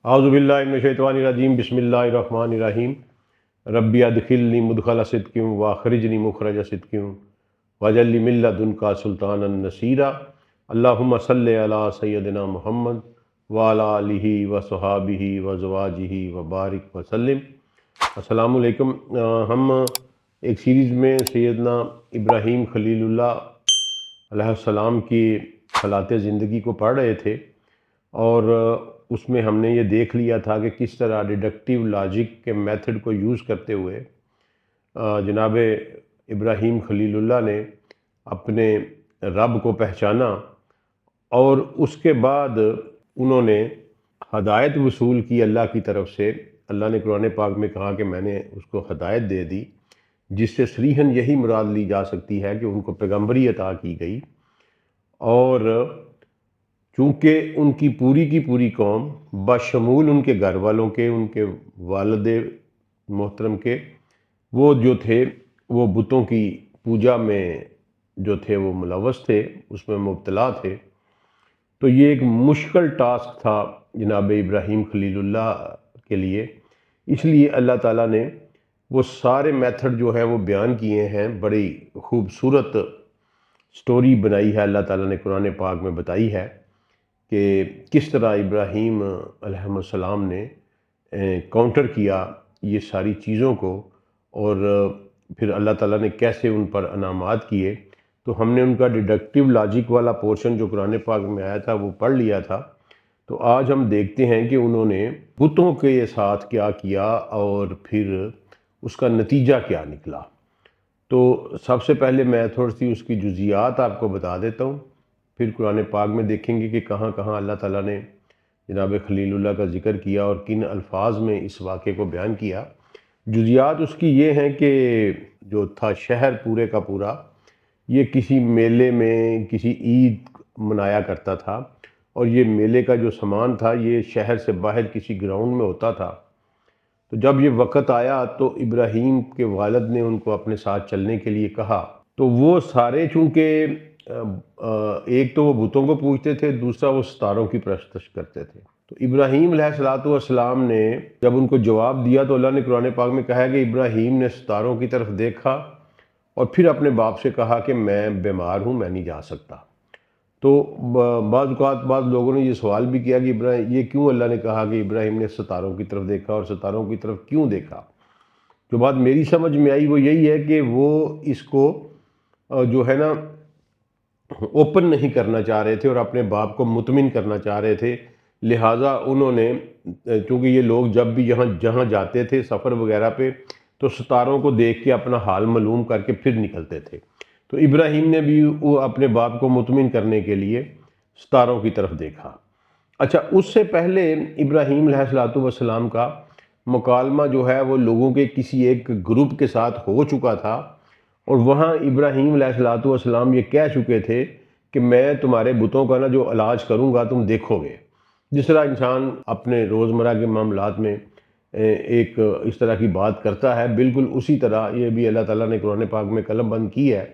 اعوذ باللہ من الشیطان الرجیم بسم اللہ الرحمن الرحیم ربی ادخلنی مدخل صدق واخرجنی مخرج صدق واجعل لی من لدنک سلطانا نصیرا اللہم صلی علی سیدنا محمد وعلی آلہ وصحابہ وازواجہ وبارک وسلم۔ السلام علیکم۔ ہم ایک سیریز میں سیدنا ابراہیم خلیل اللہ علیہ السلام کی حالات زندگی کو پڑھ رہے تھے، اور اس میں ہم نے یہ دیکھ لیا تھا کہ کس طرح ڈیڈکٹیو لاجک کے میتھڈ کو یوز کرتے ہوئے جناب ابراہیم خلیل اللہ نے اپنے رب کو پہچانا، اور اس کے بعد انہوں نے ہدایت وصول کی اللہ کی طرف سے۔ اللہ نے قرآن پاک میں کہا کہ میں نے اس کو ہدایت دے دی، جس سے صریحاً یہی مراد لی جا سکتی ہے کہ ان کو پیغمبری عطا کی گئی، اور چونکہ ان کی پوری قوم بشمول ان کے گھر والوں کے، ان کے والد محترم کے، وہ جو تھے وہ بتوں کی پوجا میں جو تھے وہ ملوث تھے، اس میں مبتلا تھے۔ تو یہ ایک مشکل ٹاسک تھا جناب ابراہیم خلیل اللہ کے لیے، اس لیے اللہ تعالیٰ نے وہ سارے میتھڈ جو ہیں وہ بیان کیے ہیں۔ بڑی خوبصورت سٹوری بنائی ہے اللہ تعالیٰ نے، قرآن پاک میں بتائی ہے کہ کس طرح ابراہیم علیہ السلام نے کاؤنٹر کیا یہ ساری چیزوں کو، اور پھر اللہ تعالیٰ نے کیسے ان پر انعامات کیے۔ تو ہم نے ان کا ڈیڈکٹیو لاجک والا پورشن جو قرآن پاک میں آیا تھا وہ پڑھ لیا تھا۔ تو آج ہم دیکھتے ہیں کہ انہوں نے بتوں کے ساتھ کیا کیا اور پھر اس کا نتیجہ کیا نکلا۔ تو سب سے پہلے میں تھوڑی سی اس کی جزیات آپ کو بتا دیتا ہوں، پھر قرآن پاک میں دیکھیں گے کہ کہاں کہاں اللہ تعالیٰ نے جناب خلیل اللہ کا ذکر کیا اور کن الفاظ میں اس واقعے کو بیان کیا۔ جزیات اس کی یہ ہیں کہ جو تھا شہر پورے کا پورا یہ کسی میلے میں، کسی عید منایا کرتا تھا، اور یہ میلے کا جو سامان تھا یہ شہر سے باہر کسی گراؤنڈ میں ہوتا تھا۔ تو جب یہ وقت آیا تو ابراہیم کے والد نے ان کو اپنے ساتھ چلنے کے لیے کہا، تو وہ سارے چونکہ ایک تو وہ بتوں کو پوجتے تھے، دوسرا وہ ستاروں کی پرستش کرتے تھے۔ تو ابراہیم علیہ السلام نے جب ان کو جواب دیا تو اللہ نے قرآن پاک میں کہا کہ ابراہیم نے ستاروں کی طرف دیکھا اور پھر اپنے باپ سے کہا کہ میں بیمار ہوں، میں نہیں جا سکتا۔ تو بعض اوقات بعض لوگوں نے یہ سوال بھی کیا کہ ابراہیم یہ کیوں اللہ نے کہا کہ ابراہیم نے ستاروں کی طرف دیکھا، اور ستاروں کی طرف کیوں دیکھا؟ جو بات میری سمجھ میں آئی وہ یہی ہے کہ وہ اس کو جو ہے نا اوپن نہیں کرنا چاہ رہے تھے اور اپنے باپ کو مطمئن کرنا چاہ رہے تھے، لہٰذا انہوں نے، چونکہ یہ لوگ جب بھی جہاں جاتے تھے سفر وغیرہ پہ تو ستاروں کو دیکھ کے اپنا حال معلوم کر کے پھر نکلتے تھے، تو ابراہیم نے بھی وہ اپنے باپ کو مطمئن کرنے کے لیے ستاروں کی طرف دیکھا۔ اچھا، اس سے پہلے ابراہیم علیہ السلام کا مکالمہ جو ہے وہ لوگوں کے کسی ایک گروپ کے ساتھ ہو چکا تھا، اور وہاں ابراہیم علیہ السلام یہ کہہ چکے تھے کہ میں تمہارے بتوں کا جو علاج کروں گا تم دیکھو گے۔ جس طرح انسان اپنے روزمرہ کے معاملات میں ایک اس طرح کی بات کرتا ہے، بالکل اسی طرح یہ بھی اللہ تعالیٰ نے قرآن پاک میں قلم بند کی ہے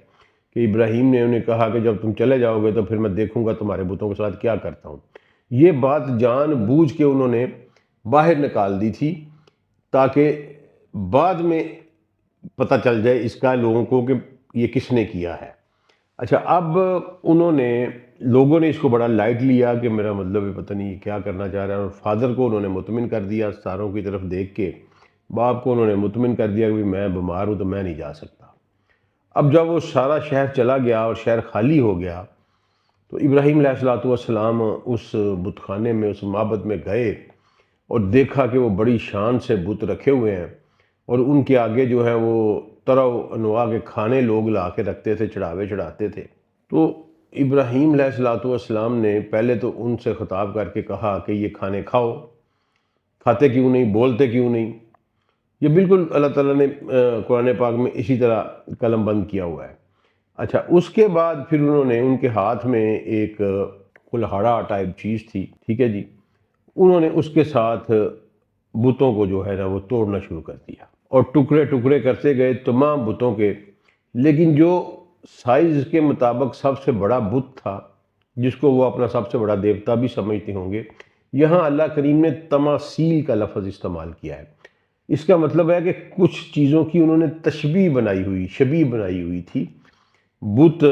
کہ ابراہیم نے انہیں کہا کہ جب تم چلے جاؤ گے تو پھر میں دیکھوں گا تمہارے بتوں کے ساتھ کیا کرتا ہوں۔ یہ بات جان بوجھ کے انہوں نے باہر نکال دی تھی تاکہ بعد میں پتہ چل جائے اس کا لوگوں کو کہ یہ کس نے کیا ہے۔ اچھا، اب لوگوں نے اس کو بڑا لائٹ لیا کہ میرا مطلب ہے پتہ نہیں یہ کیا کرنا چاہ رہا ہے، اور فادر کو انہوں نے مطمئن کر دیا ستاروں کی طرف دیکھ کے، باپ کو انہوں نے مطمئن کر دیا کہ میں بیمار ہوں تو میں نہیں جا سکتا۔ اب جب وہ سارا شہر چلا گیا اور شہر خالی ہو گیا تو ابراہیم علیہ السلام اس بت خانے میں، اس معبد میں گئے اور دیکھا کہ وہ بڑی شان سے بت رکھے ہوئے ہیں، اور ان کے آگے جو ہے وہ طرح انواع کے کھانے لوگ لا کے رکھتے تھے، چڑھاوے چڑھاتے تھے۔ تو ابراہیم علیہ السلام نے پہلے تو ان سے خطاب کر کے کہا کہ یہ کھانے کھاؤ، کھاتے کیوں نہیں، بولتے کیوں نہیں؟ یہ بالکل اللہ تعالیٰ نے قرآن پاک میں اسی طرح قلم بند کیا ہوا ہے۔ اچھا، اس کے بعد پھر انہوں نے، ان کے ہاتھ میں ایک کلہاڑا ٹائپ چیز تھی، ٹھیک ہے جی، انہوں نے اس کے ساتھ بتوں کو جو ہے نا وہ توڑنا شروع کر دیا اور ٹکڑے ٹکڑے کرتے گئے تمام بتوں کے، لیکن جو سائز کے مطابق سب سے بڑا بت تھا، جس کو وہ اپنا سب سے بڑا دیوتا بھی سمجھتے ہوں گے، یہاں اللہ کریم نے تماثیل کا لفظ استعمال کیا ہے۔ اس کا مطلب ہے کہ کچھ چیزوں کی انہوں نے تشبیہ بنائی ہوئی، شبیہ بنائی ہوئی تھی۔ بت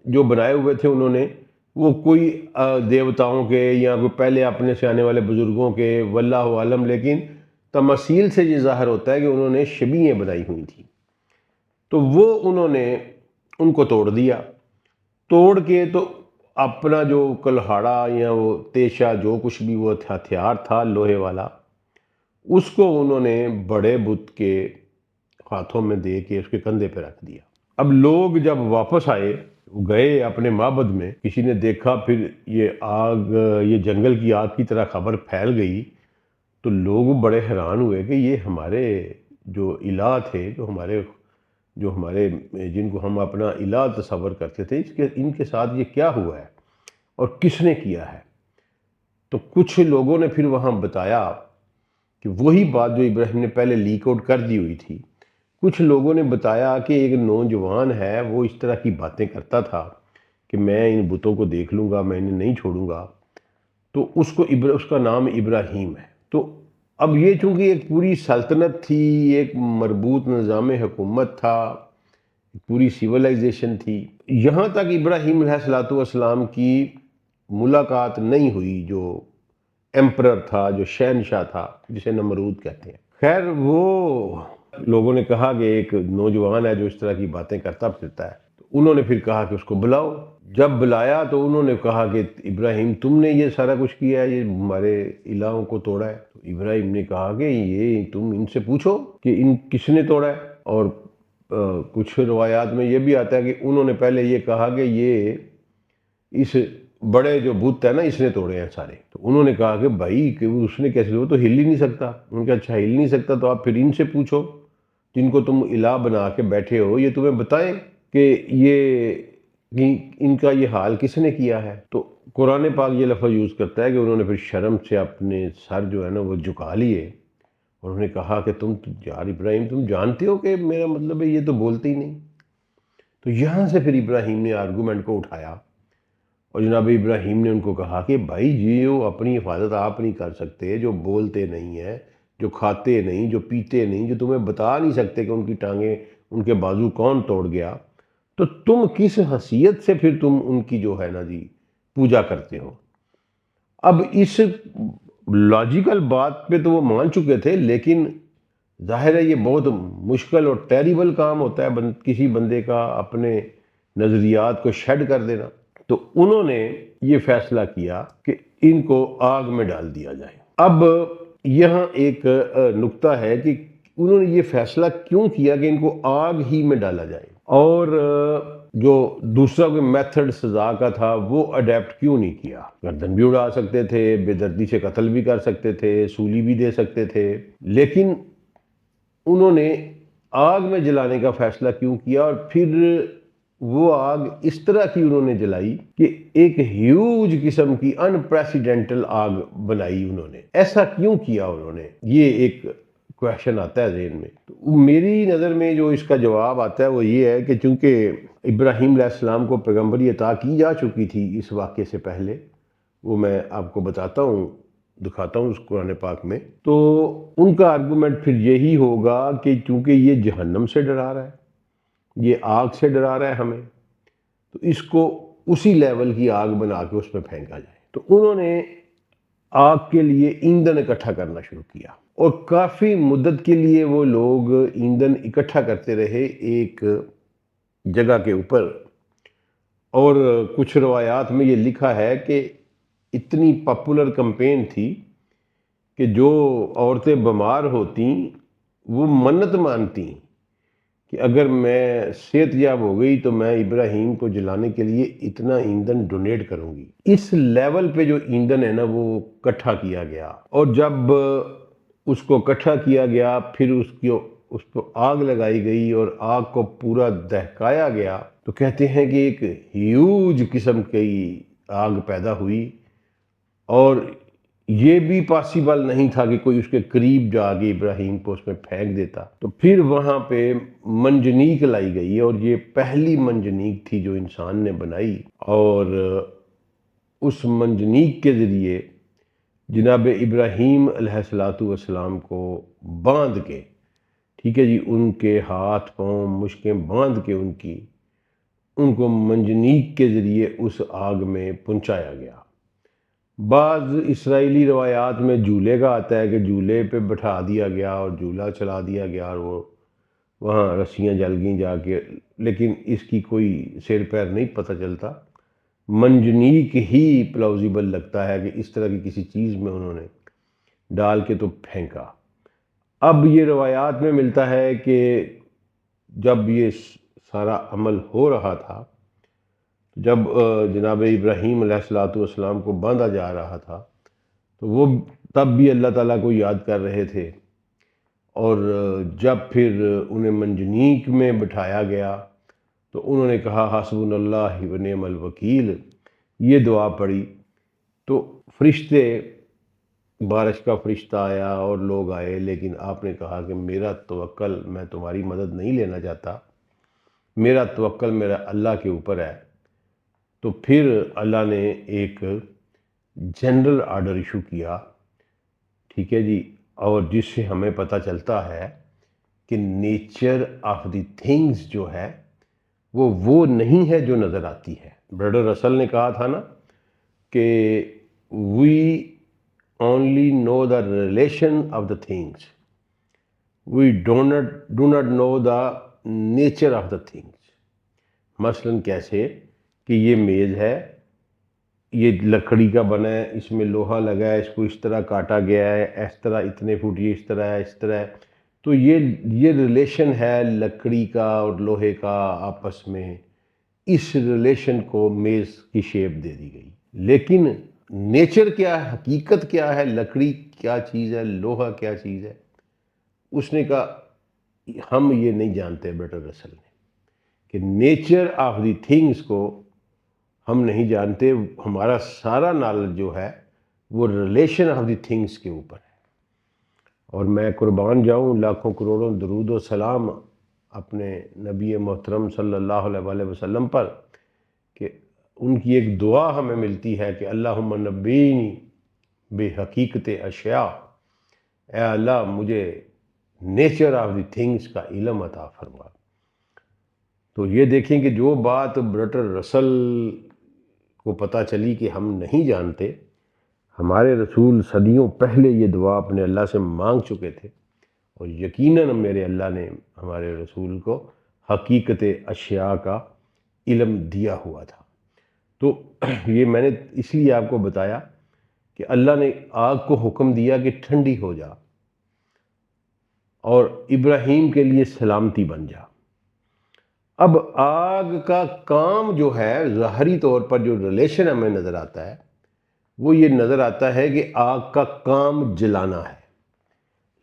جو بنائے ہوئے تھے انہوں نے، وہ کوئی دیوتاؤں کے یا کوئی پہلے اپنے سے آنے والے بزرگوں کے، واللہ عالم، لیکن تماثیل سے یہ ظاہر ہوتا ہے کہ انہوں نے شبیہیں بنائی ہوئی تھیں۔ تو وہ انہوں نے ان کو توڑ دیا، توڑ کے تو اپنا جو کلہاڑا یا وہ تیشہ جو کچھ بھی وہ ہتھیار تھا لوہے والا، اس کو انہوں نے بڑے بت کے ہاتھوں میں دے کے اس کے کندھے پہ رکھ دیا۔ اب لوگ جب واپس آئے، گئے اپنے معبد میں، کسی نے دیکھا پھر یہ آگ، یہ جنگل کی آگ کی طرح خبر پھیل گئی، تو لوگ بڑے حیران ہوئے کہ یہ ہمارے جو الہ تھے، جو ہمارے جن کو ہم اپنا الہ تصور کرتے تھے، ان کے ساتھ یہ کیا ہوا ہے اور کس نے کیا ہے؟ تو کچھ لوگوں نے پھر وہاں بتایا کہ وہی بات جو ابراہیم نے پہلے لیک آؤٹ کر دی ہوئی تھی۔ کچھ لوگوں نے بتایا کہ ایک نوجوان ہے، وہ اس طرح کی باتیں کرتا تھا کہ میں ان بتوں کو دیکھ لوں گا، میں انہیں نہیں چھوڑوں گا، تو اس کا نام ابراہیم ہے۔ تو اب یہ چونکہ ایک پوری سلطنت تھی، ایک مربوط نظام حکومت تھا، پوری سیولائزیشن تھی، یہاں تک ابراہیم علیہ الصلوۃ والسلام کی ملاقات نہیں ہوئی جو ایمپرر تھا، جو شہنشاہ تھا، جسے نمرود کہتے ہیں۔ خیر، وہ لوگوں نے کہا کہ ایک نوجوان ہے جو اس طرح کی باتیں کرتا پھرتا ہے، تو انہوں نے پھر کہا کہ اس کو بلاؤ۔ جب بلایا تو انہوں نے کہا کہ ابراہیم تم نے یہ سارا کچھ کیا ہے، یہ ہمارے الہوں کو توڑا ہے۔ تو ابراہیم نے کہا کہ یہ تم ان سے پوچھو کہ ان کس نے توڑا ہے۔ اور کچھ روایات میں یہ بھی آتا ہے کہ انہوں نے پہلے یہ کہا کہ یہ اس بڑے جو بت ہے نا، اس نے توڑے ہیں سارے۔ تو انہوں نے کہا کہ بھائی کہ اس نے کیسے، وہ تو ہل ہی نہیں سکتا۔ انہوں نے کہا اچھا ہل نہیں سکتا تو آپ پھر ان سے پوچھو جن کو تم الہ بنا کے بیٹھے ہو، یہ تمہیں بتائیں کہ ان کا یہ حال کس نے کیا ہے۔ تو قرآن پاک یہ لفظ یوز کرتا ہے کہ انہوں نے پھر شرم سے اپنے سر جو ہے نا وہ جھکا لیے، اور انہوں نے کہا کہ تم یار ابراہیم تم جانتے ہو کہ میرا مطلب ہے یہ تو بولتے ہی نہیں۔ تو یہاں سے پھر ابراہیم نے آرگومنٹ کو اٹھایا، اور جناب ابراہیم نے ان کو کہا کہ بھائی جو اپنی حفاظت آپ نہیں کر سکتے، جو بولتے نہیں ہیں، جو کھاتے نہیں، جو پیتے نہیں، جو تمہیں بتا نہیں سکتے کہ ان کی ٹانگیں، ان کے بازو کون توڑ گیا، تو تم کس حیثیت سے پھر تم ان کی جو ہے نا جی پوجا کرتے ہو؟ اب اس لاجیکل بات پہ تو وہ مان چکے تھے، لیکن ظاہر ہے یہ بہت مشکل اور ٹیریبل کام ہوتا ہے کسی بندے کا اپنے نظریات کو شیڈ کر دینا۔ تو انہوں نے یہ فیصلہ کیا کہ ان کو آگ میں ڈال دیا جائے۔ اب یہاں ایک نکتہ ہے کہ انہوں نے یہ فیصلہ کیوں کیا کہ ان کو آگ ہی میں ڈالا جائے، اور جو دوسرا کوئی میتھڈ سزا کا تھا وہ اڈیپٹ کیوں نہیں کیا؟ گردن بھی اڑا سکتے تھے، بے دردی سے قتل بھی کر سکتے تھے، سولی بھی دے سکتے تھے، لیکن انہوں نے آگ میں جلانے کا فیصلہ کیوں کیا؟ اور پھر وہ آگ اس طرح کی انہوں نے جلائی کہ ایک ہیوج قسم کی انپریسیڈنٹل آگ بنائی انہوں نے۔ ایسا کیوں کیا انہوں نے؟ یہ ایک کویشچن آتا ہے ذہن میں۔ تو میری نظر میں جو اس کا جواب آتا ہے وہ یہ ہے کہ چونکہ ابراہیم علیہ السلام کو پیغمبری عطا کی جا چکی تھی اس واقعے سے پہلے، وہ میں آپ کو بتاتا ہوں، دکھاتا ہوں اس قرآن پاک میں، تو ان کا آرگومنٹ پھر یہی ہوگا کہ چونکہ یہ جہنم سے ڈرا رہا ہے، یہ آگ سے ڈرا رہا ہے ہمیں، تو اس کو اسی لیول کی آگ بنا کے اس میں پھینکا جائے۔ تو انہوں نے آگ کے لیے ایندھن اکٹھا کرنا شروع کیا، اور کافی مدت کے لیے وہ لوگ ایندھن اکٹھا کرتے رہے ایک جگہ کے اوپر، اور کچھ روایات میں یہ لکھا ہے کہ اتنی پاپولر کمپین تھی کہ جو عورتیں بیمار ہوتیں وہ منت مانتی کہ اگر میں صحت یاب ہو گئی تو میں ابراہیم کو جلانے کے لیے اتنا ایندھن ڈونیٹ کروں گی۔ اس لیول پہ جو ایندھن ہے نا وہ اکٹھا کیا گیا، اور جب اس کو اکٹھا کیا گیا پھر اس کو آگ لگائی گئی اور آگ کو پورا دہکایا گیا، تو کہتے ہیں کہ ایک ہیوج قسم کی آگ پیدا ہوئی، اور یہ بھی پاسیبل نہیں تھا کہ کوئی اس کے قریب جا کے ابراہیم کو اس میں پھینک دیتا۔ تو پھر وہاں پہ منجنیق لائی گئی، اور یہ پہلی منجنیق تھی جو انسان نے بنائی، اور اس منجنیق کے ذریعے جناب ابراہیم علیہ السلام کو باندھ کے، ٹھیک ہے جی، ان کے ہاتھ پاؤں مشکیں باندھ کے ان کو منجنیق کے ذریعے اس آگ میں پہنچایا گیا۔ بعض اسرائیلی روایات میں جھولے کا آتا ہے کہ جھولے پہ بٹھا دیا گیا اور جھولا چلا دیا گیا اور وہ وہاں رسیاں جل گئیں جا کے، لیکن اس کی کوئی سیر پیر نہیں پتہ چلتا۔ منجنیق ہی پلاؤزیبل لگتا ہے کہ اس طرح کی کسی چیز میں انہوں نے ڈال کے تو پھینکا۔ اب یہ روایات میں ملتا ہے کہ جب یہ سارا عمل ہو رہا تھا، جب جناب ابراہیم علیہ السلام کو باندھا جا رہا تھا، تو وہ تب بھی اللہ تعالیٰ کو یاد کر رہے تھے، اور جب پھر انہیں منجنیق میں بٹھایا گیا تو انہوں نے کہا حسبنا اللہ و نعم الوکیل، یہ دعا پڑھی تو فرشتے، بارش کا فرشتہ آیا اور لوگ آئے، لیکن آپ نے کہا کہ میرا توکل، میں تمہاری مدد نہیں لینا چاہتا، میرا توکل میرا اللہ کے اوپر ہے۔ تو پھر اللہ نے ایک جنرل آرڈر ایشو کیا، ٹھیک ہے جی، اور جس سے ہمیں پتہ چلتا ہے کہ نیچر آف دی تھنگز جو ہے وہ نہیں ہے جو نظر آتی ہے۔ بردر رسل نے کہا تھا نا کہ we only know the relation of the things, we do not know the nature of the things. مثلاً کیسے کہ یہ میز ہے، یہ لکڑی کا بنا ہے، اس میں لوہا لگا ہے، اس کو اس طرح کاٹا گیا ہے، اس طرح اتنے فٹ، یہ اس طرح ہے، اس طرح ہے، تو یہ ریلیشن ہے لکڑی کا اور لوہے کا آپس میں، اس ریلیشن کو میز کی شیپ دے دی گئی۔ لیکن نیچر کیا ہے، حقیقت کیا ہے، لکڑی کیا چیز ہے، لوہا کیا چیز ہے، اس نے کہا ہم یہ نہیں جانتے بیٹر رسل نے، کہ نیچر آف دی تھنگس کو ہم نہیں جانتے، ہمارا سارا نالج جو ہے وہ ریلیشن آف دی تھنگس کے اوپر ہے۔ اور میں قربان جاؤں لاکھوں کروڑوں درود و سلام اپنے نبی محترم صلی اللہ علیہ وآلہ وسلم پر، کہ ان کی ایک دعا ہمیں ملتی ہے کہ اللہم نبینی بے حقیقت اشیاء، اے اللہ مجھے نیچر آف دی تھنگس کا علم عطا فرما۔ تو یہ دیکھیں کہ جو بات برٹر رسل کو پتہ چلی کہ ہم نہیں جانتے، ہمارے رسول صدیوں پہلے یہ دعا اپنے اللہ سے مانگ چکے تھے، اور یقیناً میرے اللہ نے ہمارے رسول کو حقیقت اشیاء کا علم دیا ہوا تھا۔ تو یہ میں نے اس لیے آپ کو بتایا کہ اللہ نے آگ کو حکم دیا کہ ٹھنڈی ہو جا اور ابراہیم کے لیے سلامتی بن جا۔ اب آگ کا کام جو ہے، ظاہری طور پر جو ریلیشن ہمیں نظر آتا ہے، وہ یہ نظر آتا ہے کہ آگ کا کام جلانا ہے،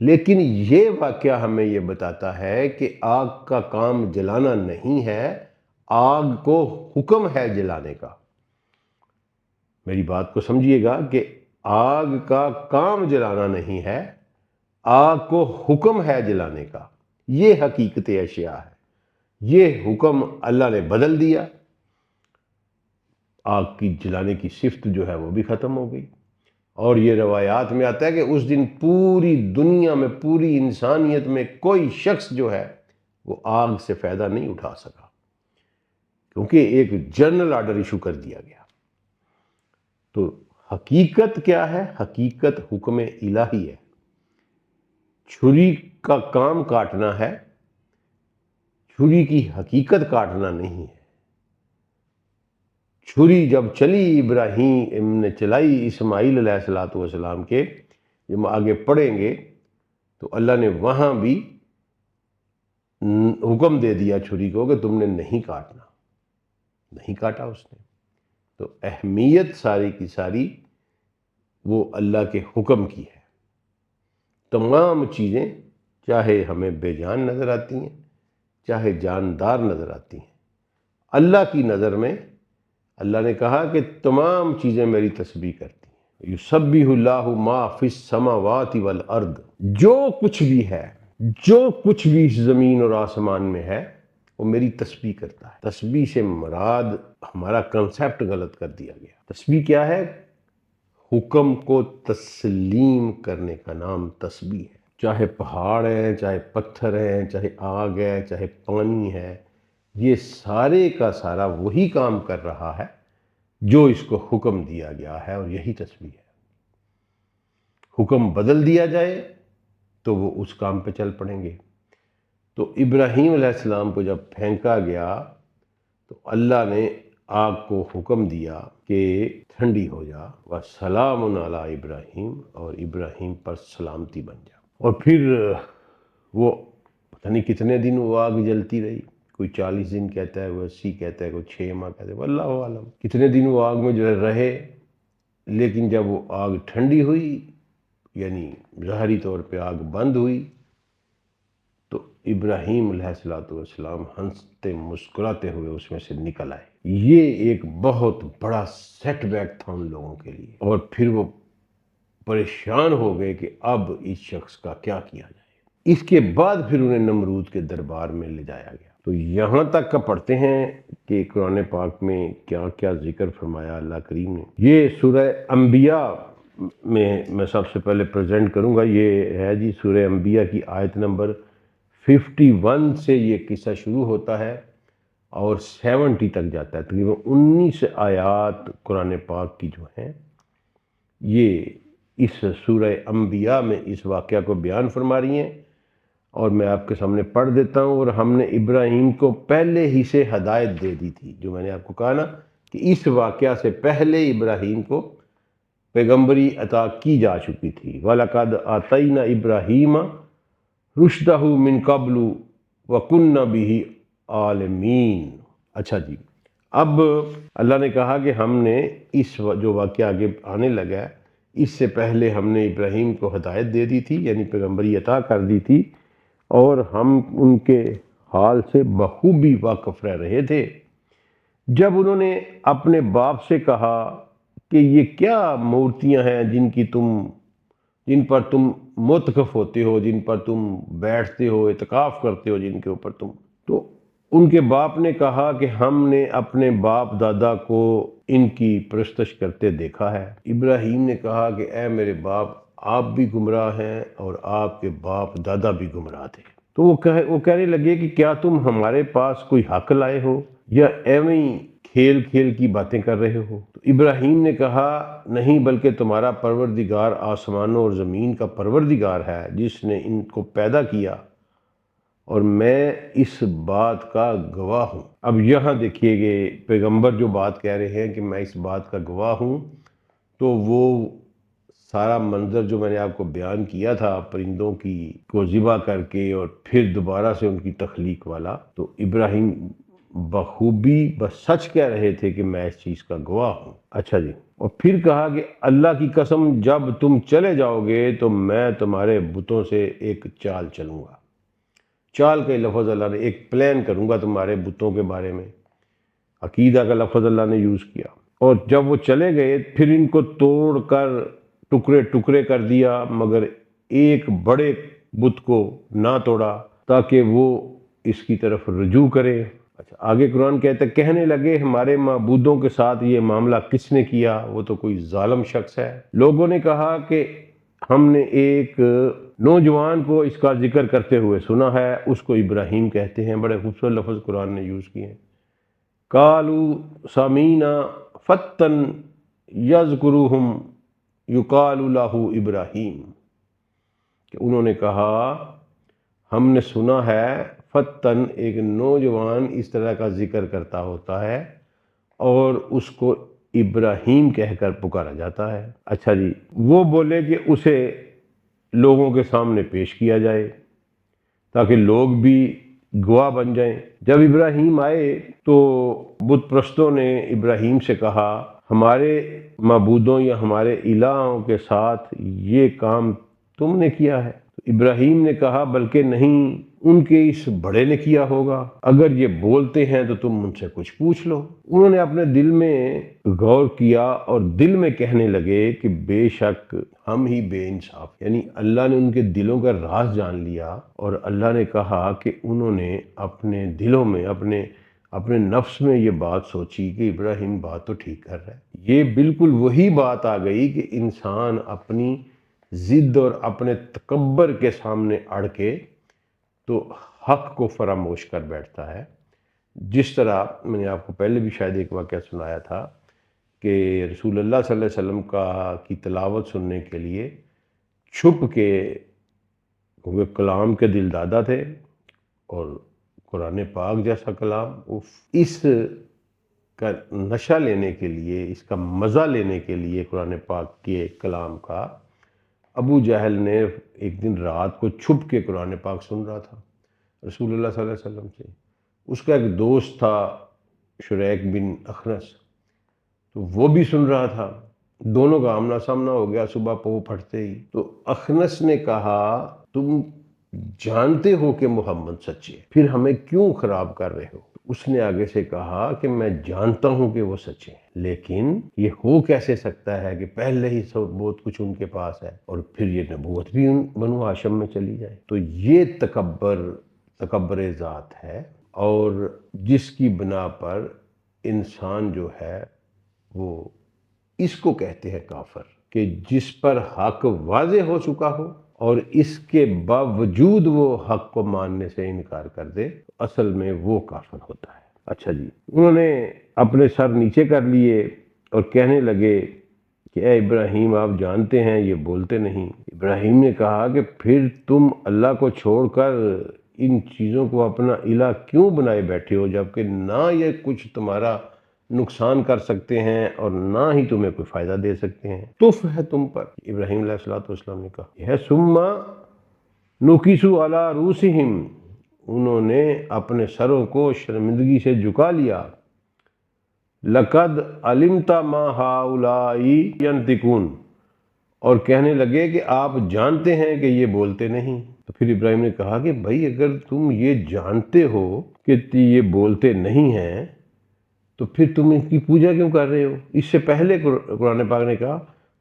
لیکن یہ واقعہ ہمیں یہ بتاتا ہے کہ آگ کا کام جلانا نہیں ہے، آگ کو حکم ہے جلانے کا۔ میری بات کو سمجھیے گا کہ آگ کا کام جلانا نہیں ہے، آگ کو حکم ہے جلانے کا۔ یہ حقیقت اشیاء ہے، یہ حکم اللہ نے بدل دیا، آگ کی جلانے کی صفت جو ہے وہ بھی ختم ہو گئی۔ اور یہ روایات میں آتا ہے کہ اس دن پوری دنیا میں، پوری انسانیت میں کوئی شخص جو ہے وہ آگ سے فائدہ نہیں اٹھا سکا، کیونکہ ایک جنرل آرڈر ایشو کر دیا گیا۔ تو حقیقت کیا ہے؟ حقیقت حکم الہی ہے۔ چھری کا کام کاٹنا ہے، چھری کی حقیقت کاٹنا نہیں ہے۔ چھری جب چلی ابراہیم نے چلائی اسماعیل علیہ السلام کے، جب آگے پڑھیں گے تو اللہ نے وہاں بھی حکم دے دیا چھری کو کہ تم نے نہیں کاٹنا، نہیں کاٹا اس نے۔ تو اہمیت ساری کی ساری وہ اللہ کے حکم کی ہے۔ تمام چیزیں چاہے ہمیں بے جان نظر آتی ہیں، چاہے جاندار نظر آتی ہیں، اللہ کی نظر میں اللہ نے کہا کہ تمام چیزیں میری تسبیح کرتی ہیں۔ یسبح اللہ ما فی السماوات والارض، جو کچھ بھی ہے، جو کچھ بھی اس زمین اور آسمان میں ہے وہ میری تسبیح کرتا ہے۔ تسبیح سے مراد ہمارا کنسیپٹ غلط کر دیا گیا۔ تسبیح کیا ہے؟ حکم کو تسلیم کرنے کا نام تسبیح ہے۔ چاہے پہاڑ ہیں، چاہے پتھر ہیں، چاہے آگ ہے، چاہے پانی ہے، یہ سارے کا سارا وہی کام کر رہا ہے جو اس کو حکم دیا گیا ہے، اور یہی تسبیح ہے۔ حکم بدل دیا جائے تو وہ اس کام پہ چل پڑیں گے۔ تو ابراہیم علیہ السلام کو جب پھینکا گیا تو اللہ نے آگ کو حکم دیا کہ ٹھنڈی ہو جا، وَسَلَامٌ عَلَىٰ ابراہیم، اور ابراہیم پر سلامتی بن جا۔ اور پھر وہ پتہ نہیں کتنے دن وہ آگ جلتی رہی، کوئی 40 دن کہتا ہے، کوئی 80 کہتا ہے، کوئی 6 ماہ کہتا ہے، واللہ عالم کتنے دن وہ آگ میں جو ہے رہے۔ لیکن جب وہ آگ ٹھنڈی ہوئی، یعنی ظاہری طور پہ آگ بند ہوئی، تو ابراہیم علیہ السلام ہنستے مسکراتے ہوئے اس میں سے نکل آئے۔ یہ ایک بہت بڑا سیٹ بیک تھا ان لوگوں کے لیے، اور پھر وہ پریشان ہو گئے کہ اب اس شخص کا کیا کیا جائے۔ اس کے بعد پھر انہیں نمرود کے دربار میں لے جایا گیا۔ تو یہاں تک کا پڑھتے ہیں کہ قرآن پاک میں کیا کیا ذکر فرمایا اللہ کریم نے۔ یہ سورہ انبیاء میں سب سے پہلے پریزنٹ کروں گا، یہ ہے جی سورہ انبیاء کی آیت نمبر 51 سے یہ قصہ شروع ہوتا ہے اور 70 تک جاتا ہے۔ تقریباً 19 آیات قرآن پاک کی جو ہیں یہ اس سورہ انبیاء میں اس واقعہ کو بیان فرما رہی ہیں، اور میں آپ کے سامنے پڑھ دیتا ہوں۔ اور ہم نے ابراہیم کو پہلے ہی سے ہدایت دے دی تھی، جو میں نے آپ کو کہا نا کہ اس واقعہ سے پہلے ابراہیم کو پیغمبری عطا کی جا چکی تھی۔ وَلَقَدْ آتَيْنَا إِبْرَاهِيمَ رُشْدَهُ مِن قَبْلُ وَكُنَّا بِهِ عَالِمِينَ۔ اچھا جی، اب اللہ نے کہا کہ ہم نے اس جو واقعہ آگے آنے لگا ہے، اس سے پہلے ہم نے ابراہیم کو ہدایت دے دی تھی، یعنی پیغمبری عطا کر دی تھی، اور ہم ان کے حال سے بخوبی واقف رہ رہے تھے۔ جب انہوں نے اپنے باپ سے کہا کہ یہ کیا مورتیاں ہیں جن پر تم متکف ہوتے ہو، جن پر تم بیٹھتے ہو، اعتکاف کرتے ہو، جن کے اوپر تم، تو ان کے باپ نے کہا کہ ہم نے اپنے باپ دادا کو ان کی پرستش کرتے دیکھا ہے۔ ابراہیم نے کہا کہ اے میرے باپ، آپ بھی گمراہ ہیں اور آپ کے باپ دادا بھی گمراہ تھے۔ تو وہ کہنے لگے کہ کیا تم ہمارے پاس کوئی حق لائے ہو یا ایویں ہی کھیل کھیل کی باتیں کر رہے ہو؟ تو ابراہیم نے کہا نہیں، بلکہ تمہارا پروردگار آسمانوں اور زمین کا پروردگار ہے، جس نے ان کو پیدا کیا، اور میں اس بات کا گواہ ہوں۔ اب یہاں دیکھیے کہ پیغمبر جو بات کہہ رہے ہیں کہ میں اس بات کا گواہ ہوں، تو وہ سارا منظر جو میں نے آپ کو بیان کیا تھا پرندوں کی کو ذبح کر کے اور پھر دوبارہ سے ان کی تخلیق والا، تو ابراہیم بخوبی بس سچ کہہ رہے تھے کہ میں اس چیز کا گواہ ہوں۔ اچھا جی، اور پھر کہا کہ اللہ کی قسم جب تم چلے جاؤ گے تو میں تمہارے بتوں سے ایک چال چلوں گا۔ چال کا لفظ اللہ نے ایک پلان کروں گا تمہارے بتوں کے بارے میں، عقیدہ کا لفظ اللہ نے یوز کیا۔ اور جب وہ چلے گئے پھر ان کو توڑ کر ٹکڑے ٹکڑے کر دیا، مگر ایک بڑے بت کو نہ توڑا تاکہ وہ اس کی طرف رجوع کرے۔ اچھا، آگے قرآن کہتا ہے کہنے لگے ہمارے معبودوں کے ساتھ یہ معاملہ کس نے کیا؟ وہ تو کوئی ظالم شخص ہے۔ لوگوں نے کہا کہ ہم نے ایک نوجوان کو اس کا ذکر کرتے ہوئے سنا ہے، اس کو ابراہیم کہتے ہیں۔ بڑے خوبصورت لفظ قرآن نے یوز کیے ہیں۔ قالوا سمینا فتن یذکرہم یقال لہ ابراہیم، کہ انہوں نے کہا ہم نے سنا ہے فتن، ایک نوجوان اس طرح کا ذکر کرتا ہوتا ہے اور اس کو ابراہیم کہہ کر پکارا جاتا ہے۔ اچھا جی، وہ بولے کہ اسے لوگوں کے سامنے پیش کیا جائے تاکہ لوگ بھی گواہ بن جائیں۔ جب ابراہیم آئے تو بت پرستوں نے ابراہیم سے کہا ہمارے معبودوں یا ہمارے الہوں کے ساتھ یہ کام تم نے کیا ہے؟ تو ابراہیم نے کہا بلکہ نہیں، ان کے اس بڑے نے کیا ہوگا، اگر یہ بولتے ہیں تو تم ان سے کچھ پوچھ لو۔ انہوں نے اپنے دل میں غور کیا اور دل میں کہنے لگے کہ بے شک ہم ہی بے انصاف، یعنی اللہ نے ان کے دلوں کا راز جان لیا، اور اللہ نے کہا کہ انہوں نے اپنے دلوں میں، اپنے اپنے نفس میں یہ بات سوچی کہ ابراہیم بات تو ٹھیک کر رہا ہے۔ یہ بالکل وہی بات آ گئی کہ انسان اپنی ضد اور اپنے تکبر کے سامنے اڑ کے تو حق کو فراموش کر بیٹھتا ہے۔ جس طرح میں نے آپ کو پہلے بھی شاید ایک واقعہ سنایا تھا کہ رسول اللہ صلی اللہ علیہ وسلم کی تلاوت سننے کے لیے چھپ کے، کیونکہ کلام کے دل دادا تھے اور قرآن پاک جیسا کلام، اس کا نشہ لینے کے لیے، اس کا مزہ لینے کے لیے قرآن پاک کے کلام کا، ابو جہل نے ایک دن رات کو چھپ کے قرآن پاک سن رہا تھا رسول اللہ صلی اللہ علیہ وسلم سے۔ اس کا ایک دوست تھا شریک بن اخنس، تو وہ بھی سن رہا تھا، دونوں کا آمنا سامنا ہو گیا صبح پو پھٹتے ہی۔ تو اخنس نے کہا تم جانتے ہو کہ محمد سچے، پھر ہمیں کیوں خراب کر رہے ہو؟ اس نے آگے سے کہا کہ میں جانتا ہوں کہ وہ سچے ہیں، لیکن یہ ہو کیسے سکتا ہے کہ پہلے ہی سب بہت کچھ ان کے پاس ہے اور پھر یہ نبوت بھی ان بنو ہاشم میں چلی جائے؟ تو یہ تکبر ذات ہے، اور جس کی بنا پر انسان جو ہے وہ اس کو کہتے ہیں کافر، کہ جس پر حق واضح ہو چکا ہو اور اس کے باوجود وہ حق کو ماننے سے انکار کر دے، اصل میں وہ کافر ہوتا ہے۔ اچھا جی، انہوں نے اپنے سر نیچے کر لیے اور کہنے لگے کہ اے ابراہیم آپ جانتے ہیں یہ بولتے نہیں۔ ابراہیم نے کہا کہ پھر تم اللہ کو چھوڑ کر ان چیزوں کو اپنا الہ کیوں بنائے بیٹھے ہو، جبکہ نہ یہ کچھ تمہارا نقصان کر سکتے ہیں اور نہ ہی تمہیں کوئی فائدہ دے سکتے ہیں؟ تف ہے تم پر، ابراہیم علیہ السلام نے کہا یہ ثم نکسوا علی رؤوسہم، انہوں نے اپنے سروں کو شرمندگی سے جھکا لیا۔ لقد علمت ما ہؤلاء ینطقون، اور کہنے لگے کہ آپ جانتے ہیں کہ یہ بولتے نہیں۔ تو پھر ابراہیم نے کہا کہ بھائی اگر تم یہ جانتے ہو کہ یہ بولتے نہیں ہیں تو پھر تم ان کی پوجا کیوں کر رہے ہو؟ اس سے پہلے قرآن پاک نے کہا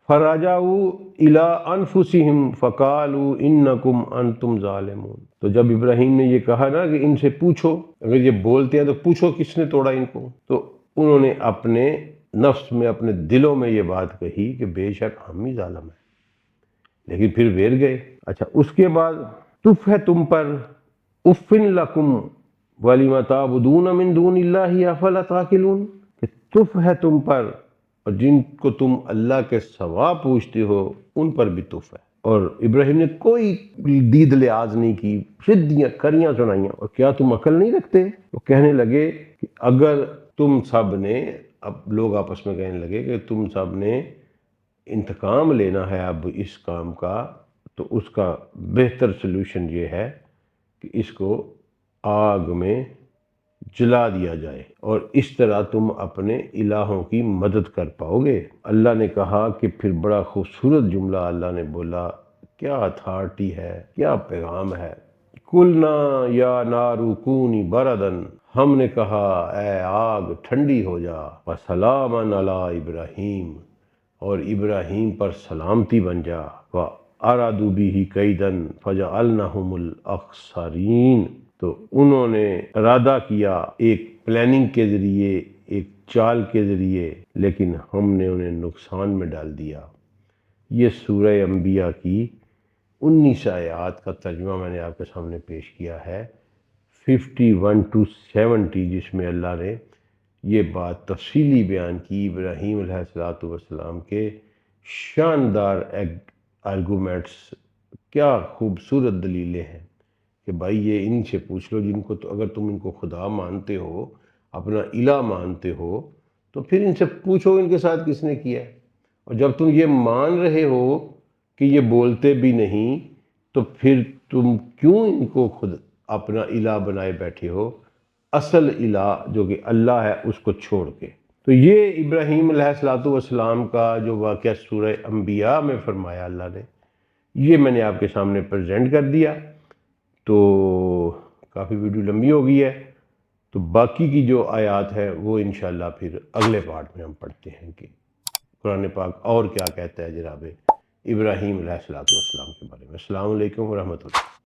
فَرَجَعُوا إِلَىٰ أَنفُسِهِمْ فَقَالُوا إِنَّكُمْ أَنْتُمْ ظَالِمُونَ۔ تو جب ابراہیم نے یہ کہا نا کہ ان سے پوچھو، اگر یہ بولتے ہیں تو پوچھو کس نے توڑا ان کو، تو انہوں نے اپنے نفس میں، اپنے دلوں میں یہ بات کہی کہ بے شک ہم ہی ظالم ہیں، لیکن پھر ویر گئے۔ اچھا، اس کے بعد تف ہے تم پر، اف لکم وَلِمَ تَعْبُدُونَ مِن دُونِ اللَّهِ أَفَلَا تَعْقِلُونَ، کہ تف ہے تم پر اور جن کو تم اللہ کے سوا پوچھتے ہو ان پر بھی تف ہے۔ اور ابراہیم نے کوئی دید لحاظ نہیں کی، سدھیاں کھریاں سنائیاں، اور کیا تم عقل نہیں رکھتے؟ وہ کہنے لگے کہ اگر تم سب نے، اب لوگ آپس میں کہنے لگے کہ تم سب نے انتقام لینا ہے اب اس کام کا، تو اس کا بہتر سلوشن یہ ہے کہ اس کو آگ میں جلا دیا جائے، اور اس طرح تم اپنے الہوں کی مدد کر پاؤ گے۔ اللہ نے کہا کہ پھر بڑا خوبصورت جملہ اللہ نے بولا، کیا اتھارٹی ہے، کیا پیغام ہے۔ قُلْنَا يَا نَارُ كُونِي بَرْدًا، ہم نے کہا اے آگ ٹھنڈی ہو جا، وَسَلَامًا عَلَىٰ إِبْرَاهِيمَ، اور ابراہیم پر سلامتی بن جا، وَأَرَادُوا بِهِ كَيْدًا فَجَعَلْنَاهُمُ الْأَخْسَرِينَ، تو انہوں نے ارادہ کیا ایک پلاننگ کے ذریعے، ایک چال کے ذریعے، لیکن ہم نے انہیں نقصان میں ڈال دیا۔ یہ سورہ انبیاء کی 19 آیات کا ترجمہ میں نے آپ کے سامنے پیش کیا ہے، 51 to 70، جس میں اللہ نے یہ بات تفصیلی بیان کی ابراہیم علیہ السلام کے شاندار آرگومنٹس، کیا خوبصورت دلیلیں ہیں کہ بھائی یہ ان سے پوچھ لو جن کو، تو اگر تم ان کو خدا مانتے ہو، اپنا الہ مانتے ہو، تو پھر ان سے پوچھو ان کے ساتھ کس نے کیا ہے۔ اور جب تم یہ مان رہے ہو کہ یہ بولتے بھی نہیں، تو پھر تم کیوں ان کو خود اپنا الہ بنائے بیٹھے ہو، اصل الہ جو کہ اللہ ہے اس کو چھوڑ کے۔ تو یہ ابراہیم علیہ السلام کا جو واقعہ سورہ انبیاء میں فرمایا اللہ نے، یہ میں نے آپ کے سامنے پریزنٹ کر دیا۔ تو کافی ویڈیو لمبی ہو گئی ہے، تو باقی کی جو آیات ہے وہ انشاءاللہ پھر اگلے پارٹ میں ہم پڑھتے ہیں کہ قرآن پاک اور کیا کہتا ہے جناب ابراہیم علیہ السلام کے بارے میں۔ السلام علیکم ورحمۃ اللہ۔